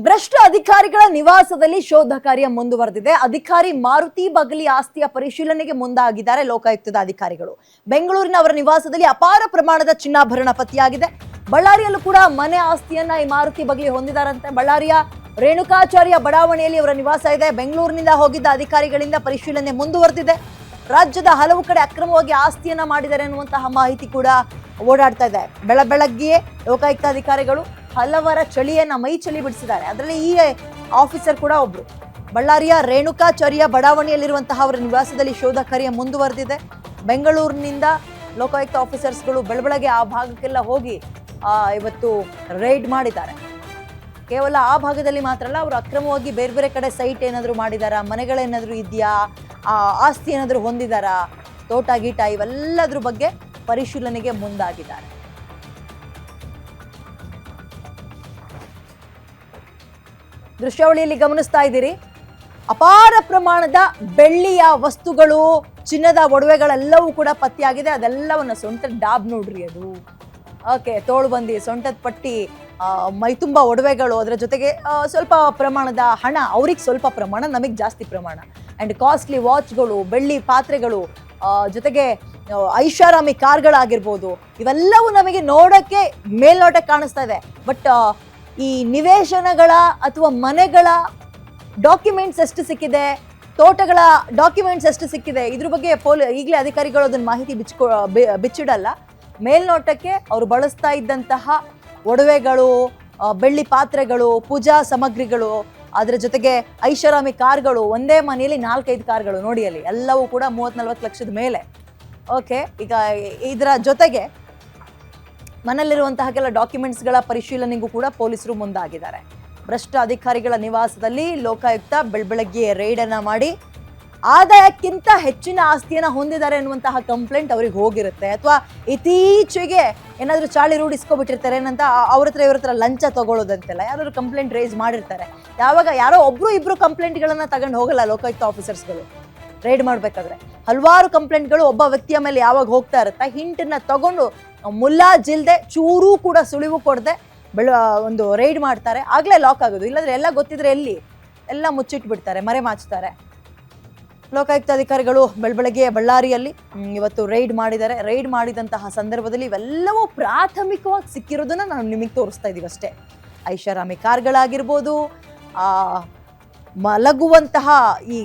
ಭ್ರಷ್ಟ ಅಧಿಕಾರಿಗಳ ನಿವಾಸದಲ್ಲಿ ಶೋಧ ಕಾರ್ಯ ಮುಂದುವರೆದಿದೆ. ಅಧಿಕಾರಿ ಮಾರುತಿ ಬಗಲಿ ಆಸ್ತಿಯ ಪರಿಶೀಲನೆಗೆ ಮುಂದಾಗಿದ್ದಾರೆ ಲೋಕಾಯುಕ್ತದ ಅಧಿಕಾರಿಗಳು. ಬೆಂಗಳೂರಿನ ಅವರ ನಿವಾಸದಲ್ಲಿ ಅಪಾರ ಪ್ರಮಾಣದ ಚಿನ್ನಾಭರಣ ಪತ್ತೆಯಾಗಿದೆ. ಬಳ್ಳಾರಿಯಲ್ಲೂ ಕೂಡ ಮನೆ ಆಸ್ತಿಯನ್ನ ಈ ಮಾರುತಿ ಬಗಲಿ ಹೊಂದಿದ್ದಾರಂತೆ. ಬಳ್ಳಾರಿಯ ರೇಣುಕಾಚಾರ್ಯ ಬಡಾವಣೆಯಲ್ಲಿ ಅವರ ನಿವಾಸ ಇದೆ. ಬೆಂಗಳೂರಿನಿಂದ ಹೋಗಿದ್ದ ಅಧಿಕಾರಿಗಳಿಂದ ಪರಿಶೀಲನೆ ಮುಂದುವರೆದಿದೆ. ರಾಜ್ಯದ ಹಲವು ಕಡೆ ಅಕ್ರಮವಾಗಿ ಆಸ್ತಿಯನ್ನ ಮಾಡಿದ್ದಾರೆ ಅನ್ನುವಂತಹ ಮಾಹಿತಿ ಕೂಡ ಓಡಾಡ್ತಾ ಇದೆ. ಬೆಳಗ್ಗೆಯೇ ಲೋಕಾಯುಕ್ತ ಅಧಿಕಾರಿಗಳು ಹಲವರ ಚಳಿಯನ್ನ ಮೈ ಚಳಿ ಬಿಡಿಸಿದ್ದಾರೆ. ಅದರಲ್ಲಿ ಈ ಆಫೀಸರ್ ಕೂಡ ಒಬ್ರು. ಬಳ್ಳಾರಿಯ ರೇಣುಕಾಚಾರ್ಯ ಬಡಾವಣೆಯಲ್ಲಿರುವಂತಹ ಅವರ ನಿವಾಸದಲ್ಲಿ ಶೋಧ ಕಾರ್ಯ ಮುಂದುವರೆದಿದೆ. ಬೆಂಗಳೂರಿನಿಂದ ಲೋಕಾಯುಕ್ತ ಆಫೀಸರ್ಸ್ಗಳು ಬೆಳಬೆಳಗ್ಗೆ ಆ ಭಾಗಕ್ಕೆಲ್ಲ ಹೋಗಿ ಇವತ್ತು ರೈಡ್ ಮಾಡಿದ್ದಾರೆ. ಕೇವಲ ಆ ಭಾಗದಲ್ಲಿ ಮಾತ್ರ ಅಲ್ಲ, ಅವರು ಅಕ್ರಮವಾಗಿ ಬೇರೆ ಬೇರೆ ಕಡೆ ಸೈಟ್ ಏನಾದರೂ ಮಾಡಿದಾರಾ, ಮನೆಗಳೇನಾದರೂ ಇದೆಯಾ, ಆಸ್ತಿ ಏನಾದರೂ ಹೊಂದಿದಾರಾ, ತೋಟ ಗೀಟ ಇವೆಲ್ಲದ್ರ ಬಗ್ಗೆ ಪರಿಶೀಲನೆಗೆ ಮುಂದಾಗಿದ್ದಾರೆ. ದೃಶ್ಯಾವಳಿಯಲ್ಲಿ ಗಮನಿಸ್ತಾ ಇದ್ದೀರಿ, ಅಪಾರ ಪ್ರಮಾಣದ ಬೆಳ್ಳಿಯ ವಸ್ತುಗಳು, ಚಿನ್ನದ ಒಡವೆಗಳೆಲ್ಲವೂ ಕೂಡ ಪತ್ತೆಯಾಗಿದೆ. ಅದೆಲ್ಲವನ್ನ ಸೊಂಟದ ಡಾಬ್ ನೋಡ್ರಿ, ಅದು ಓಕೆ, ತೋಳು ಬಂದಿ, ಸೊಂಟದ ಪಟ್ಟಿ, ಮೈತುಂಬ ಒಡವೆಗಳು, ಅದರ ಜೊತೆಗೆ ಸ್ವಲ್ಪ ಪ್ರಮಾಣದ ಹಣ, ಅವ್ರಿಗೆ ಸ್ವಲ್ಪ ಪ್ರಮಾಣ, ನಮಗೆ ಜಾಸ್ತಿ ಪ್ರಮಾಣ, ಅಂಡ್ ಕಾಸ್ಟ್ಲಿ ವಾಚ್ಗಳು, ಬೆಳ್ಳಿ ಪಾತ್ರೆಗಳು, ಜೊತೆಗೆ ಐಷಾರಾಮಿ ಕಾರ್ಗಳಾಗಿರ್ಬೋದು, ಇವೆಲ್ಲವೂ ನಮಗೆ ನೋಡೋಕ್ಕೆ ಮೇಲ್ನೋಟಕ್ಕೆ ಕಾಣಿಸ್ತಾ ಇದೆ. ಬಟ್ ಈ ನಿವೇಶನಗಳ ಅಥವಾ ಮನೆಗಳ ಡಾಕ್ಯುಮೆಂಟ್ಸ್ ಎಷ್ಟು ಸಿಕ್ಕಿದೆ, ತೋಟಗಳ ಡಾಕ್ಯುಮೆಂಟ್ಸ್ ಎಷ್ಟು ಸಿಕ್ಕಿದೆ, ಇದ್ರ ಬಗ್ಗೆ ಈಗಲೇ ಅಧಿಕಾರಿಗಳು ಅದನ್ನ ಮಾಹಿತಿ ಬಿಚ್ಚಿಡಲ್ಲ. ಮೇಲ್ನೋಟಕ್ಕೆ ಅವರು ಬಳಸ್ತಾ ಇದ್ದಂತಹ ಒಡವೆಗಳು, ಬೆಳ್ಳಿ ಪಾತ್ರೆಗಳು, ಪೂಜಾ ಸಾಮಗ್ರಿಗಳು, ಅದರ ಜೊತೆಗೆ ಐಷಾರಾಮಿ ಕಾರ್ಗಳು, ಒಂದೇ ಮನೆಯಲ್ಲಿ 4-5 ಕಾರ್ಗಳು ನೋಡಿ, ಅಲ್ಲಿ ಎಲ್ಲವೂ ಕೂಡ 30-40 ಲಕ್ಷದ ಮೇಲೆ. ಓಕೆ, ಈಗ ಇದರ ಜೊತೆಗೆ ಮನೆಯಲ್ಲಿರುವಂತಹ ಕೆಲ ಡಾಕ್ಯುಮೆಂಟ್ಸ್ಗಳ ಪರಿಶೀಲನೆಗೂ ಕೂಡ ಪೊಲೀಸರು ಮುಂದಾಗಿದ್ದಾರೆ. ಭ್ರಷ್ಟ ಅಧಿಕಾರಿಗಳ ನಿವಾಸದಲ್ಲಿ ಲೋಕಾಯುಕ್ತ ಬೆಳಗ್ಗೆ ರೈಡನ್ನ ಮಾಡಿ ಆದಾಯಕ್ಕಿಂತ ಹೆಚ್ಚಿನ ಆಸ್ತಿಯನ್ನ ಹೊಂದಿದ್ದಾರೆ ಅನ್ನುವಂತಹ ಕಂಪ್ಲೇಂಟ್ ಅವ್ರಿಗೆ ಹೋಗಿರುತ್ತೆ, ಅಥವಾ ಇತ್ತೀಚೆಗೆ ಏನಾದರೂ ಚಾಳಿ ರೂಢಿಸ್ಕೊಬಿಟ್ಟಿರ್ತಾರೆ ಏನಂತ ಇವ್ರ ಹತ್ರ ಲಂಚ ತಗೊಳ್ಳೋದಂತೆಲ್ಲ ಯಾರಾದ್ರು ಕಂಪ್ಲೇಂಟ್ ರೇಸ್ ಮಾಡಿರ್ತಾರೆ. ಯಾರೋ ಇಬ್ರು ಕಂಪ್ಲೇಂಟ್ಗಳನ್ನ ತಗೊಂಡು ಹೋಗಲ್ಲ ಲೋಕಾಯುಕ್ತ ಆಫೀಸರ್ಸ್ಗಳು. ರೈಡ್ ಮಾಡಬೇಕಾದ್ರೆ ಹಲವಾರು ಕಂಪ್ಲೇಂಟ್ಗಳು ಒಬ್ಬ ವ್ಯಕ್ತಿಯ ಮೇಲೆ ಯಾವಾಗ ಹೋಗ್ತಾ ಇರುತ್ತೆ, ಹಿಂಟನ್ನ ತಗೊಂಡು ಮುಲ್ಲಾಜಿಲ್ದೆ, ಚೂರೂ ಕೂಡ ಸುಳಿವು ಕೊಡದೆ ಒಂದು ರೈಡ್ ಮಾಡ್ತಾರೆ. ಆಗ್ಲೇ ಲಾಕ್ ಆಗೋದು, ಇಲ್ಲಾಂದ್ರೆ ಎಲ್ಲ ಗೊತ್ತಿದ್ರೆ ಎಲ್ಲ ಮುಚ್ಚಿಟ್ಬಿಡ್ತಾರೆ, ಮರೆ ಮಾಚ್ತಾರೆ. ಲೋಕಾಯುಕ್ತ ಅಧಿಕಾರಿಗಳು ಬೆಳಗ್ಗೆ ಬಳ್ಳಾರಿಯಲ್ಲಿ ಇವತ್ತು ರೈಡ್ ಮಾಡಿದ್ದಾರೆ. ರೈಡ್ ಮಾಡಿದಂತಹ ಸಂದರ್ಭದಲ್ಲಿ ಇವೆಲ್ಲವೂ ಪ್ರಾಥಮಿಕವಾಗಿ ಸಿಕ್ಕಿರೋದನ್ನ ನಾವು ನಿಮಗೆ ತೋರಿಸ್ತಾ ಇದೀವಿ ಅಷ್ಟೇ. ಐಷಾರಾಮಿ ಕಾರ್ಗಳಾಗಿರ್ಬೋದು, ಮಲಗುವಂತಹ ಈ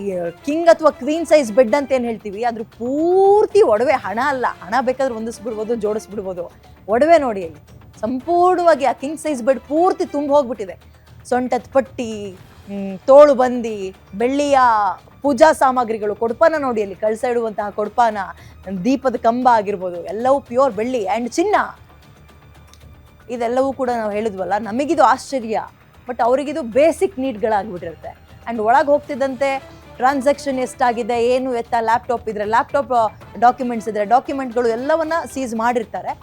ಕಿಂಗ್ ಅಥವಾ ಕ್ವೀನ್ ಸೈಜ್ ಬೆಡ್ ಅಂತ ಏನು ಹೇಳ್ತೀವಿ, ಅದ್ರ ಪೂರ್ತಿ ಒಡವೆ, ಹಣ ಅಲ್ಲ. ಹಣ ಬೇಕಾದ್ರೆ ಹೊಂದಿಸ್ಬಿಡ್ಬೋದು, ಜೋಡಿಸ್ಬಿಡ್ಬೋದು. ಒಡವೆ ನೋಡಿ, ಅಲ್ಲಿ ಸಂಪೂರ್ಣವಾಗಿ ಆ ಕಿಂಗ್ ಸೈಜ್ ಬೆಡ್ ಪೂರ್ತಿ ತುಂಬ ಹೋಗ್ಬಿಟ್ಟಿದೆ. ಸೊಂಟದ ಪಟ್ಟಿ, ತೋಳು ಬಂದಿ, ಬೆಳ್ಳಿಯ ಪೂಜಾ ಸಾಮಗ್ರಿಗಳು, ಕೊಡ್ಪಾನ ನೋಡಿ, ಅಲ್ಲಿ ಕಳಸ ಇಡುವಂತಹ ಕೊಡ್ಪಾನ, ದೀಪದ ಕಂಬ ಆಗಿರ್ಬೋದು, ಎಲ್ಲವೂ ಪ್ಯೂರ್ ಬೆಳ್ಳಿ ಆ್ಯಂಡ್ ಚಿನ್ನ. ಇದೆಲ್ಲವೂ ಕೂಡ ನಾವು ಹೇಳಿದ್ವಲ್ಲ, ನಮಗಿದು ಆಶ್ಚರ್ಯ, ಬಟ್ ಅವರಿಗಿದು ಬೇಸಿಕ್ ನೀಡ್ಗಳಾಗ್ಬಿಟ್ಟಿರುತ್ತೆ. ಆ್ಯಂಡ್ ಒಳಗೆ ಹೋಗ್ತಿದ್ದಂತೆ ಟ್ರಾನ್ಸಾಕ್ಷನ್ ಎಷ್ಟಾಗಿದೆ, ಏನು ಎತ್ತ, ಲ್ಯಾಪ್ಟಾಪ್ ಇದ್ರೆ ಲ್ಯಾಪ್ಟಾಪ್, ಡಾಕ್ಯುಮೆಂಟ್ಸ್ ಇದ್ರೆ ಡಾಕ್ಯುಮೆಂಟ್ಗಳು ಎಲ್ಲವನ್ನ ಸೀಸ್ ಮಾಡಿರ್ತಾರೆ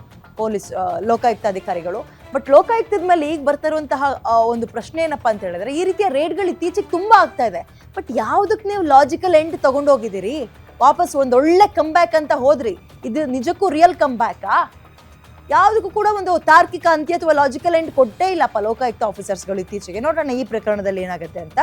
ಪೊಲೀಸ್ ಲೋಕಾಯುಕ್ತ ಅಧಿಕಾರಿಗಳು. ಬಟ್ ಲೋಕಾಯುಕ್ತದ ಮೇಲೆ ಈಗ ಬರ್ತಾ ಇರುವಂತಹ ಒಂದು ಪ್ರಶ್ನೆ ಏನಪ್ಪಾ ಅಂತ ಹೇಳಿದ್ರೆ, ಈ ರೀತಿಯ ರೇಡ್ಗಳು ಇತ್ತೀಚೆಗೆ ತುಂಬಾ ಆಗ್ತಾ ಇದೆ. ಬಟ್ ಯಾವುದಕ್ಕೆ ನೀವು ಲಾಜಿಕಲ್ ಎಂಡ್ ತಗೊಂಡೋಗಿದ್ದೀರಿ, ವಾಪಸ್ ಒಂದೊಳ್ಳೆ ಕಮ್ಬ್ಯಾಕ್ ಅಂತ ಹೋದ್ರಿ, ಇದು ನಿಜಕ್ಕೂ ರಿಯಲ್ ಕಮ್ಬ್ಯಾಕಾ? ಯಾವುದಕ್ಕೂ ಕೂಡ ಒಂದು ತಾರ್ಕಿಕ ಅಂತ್ಯ ಅಥವಾ ಲಾಜಿಕಲ್ ಎಂಡ್ ಕೊಟ್ಟೇ ಇಲ್ಲಪ್ಪ ಲೋಕಾಯುಕ್ತ ಆಫೀಸರ್ಸ್ಗಳು ಇತ್ತೀಚೆಗೆ. ನೋಡೋಣ ಈ ಪ್ರಕರಣದಲ್ಲಿ ಏನಾಗುತ್ತೆ ಅಂತ.